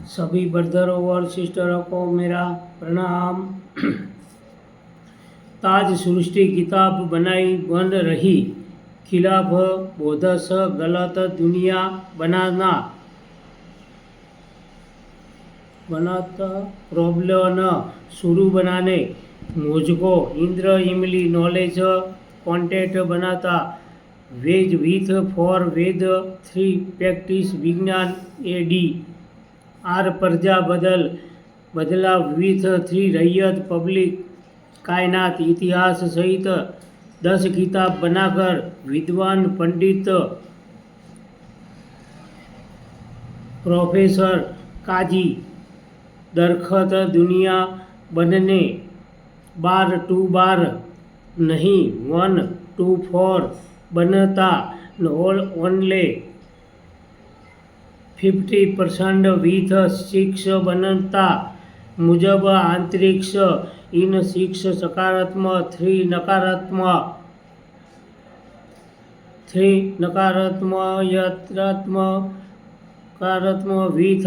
सभी ब्रदरों और सिस्टरों को मेरा प्रणाम। ताज सृष्टि किताब बनाई बन रही, खिलाफ बोधस गलत दुनिया बनाता प्रॉब्लम शुरू बनाने, मुझको इंद्र इमली नॉलेज कॉन्टेंट बनाता वेज विथ फॉर वेद 3 प्रैक्टिस विज्ञान एडी आर प्रजा बदला विथ 3 रैयत पब्लिक कायनात इतिहास सहित 10 किताब बनाकर विद्वान पंडित प्रोफेसर काजी दरखत दुनिया बनने बार टू बार नहीं 1 2 4 बनता ओनली 50% विथ 6 बनता मुजब अंतरिक्ष इन 6 सकारात्मक 3 नकारात्मक विथ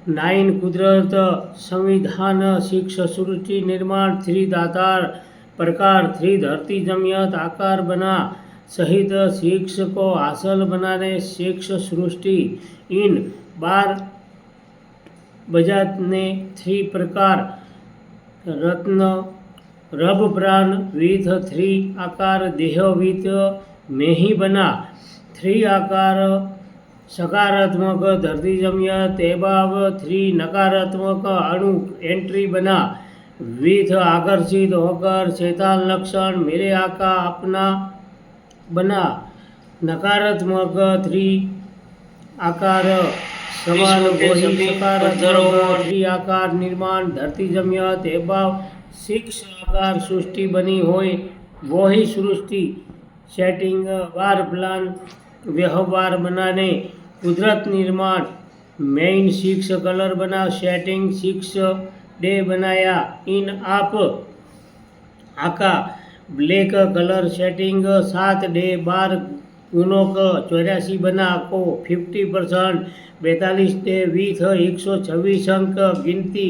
9 कुदरत संविधान 6 सृष्टि निर्माण 3 आधार प्रकार 3 धरती जमियत आकार बना सहित 6 को हासिल बनाने 6 सृष्टि इन 12 बजाने 3 प्रकार रत्न रब प्राण विथ 3 आकार देह विथ में ही बना 3 आकार सकारात्मक धरती जमियत एबाव 3 नकारात्मक अणु एंट्री बना विथ आकर्षित होकर शैतान लक्षण मेरे आका अपना बना नकारात्मक 3 आकार समान सकारात्मक 3 आकार निर्माण धरती जमियत एबाव 6 आकार सृष्टि बनी होए वही सृष्टि सेटिंग वार प्लान व्यवहार बनाने कुदरत निर्माण मेन 6 कलर बना सेटिंग 6 डे बनाया इन आप आका ब्लैक कलर सेटिंग 7 डे 12 गुणों का 84 बना को 50% 42 डे विथ 126 अंक गिनती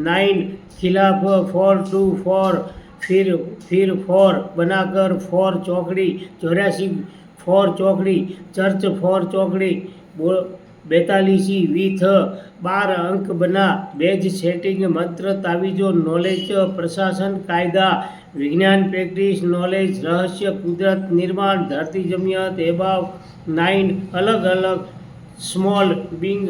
9 खिलाफ 4 2 4 फिर 4 बनाकर 4 चौकड़ी 84 4 चौकड़ी चर्च 4 चौकड़ी 42 विथ 12 अंक बना बेज सेटिंग मंत्र तावीजो नॉलेज प्रशासन कायदा विज्ञान प्रैक्टिस नॉलेज रहस्य कुदरत निर्माण धरती जमियत एबाव 9 अलग अलग स्मॉल बिंग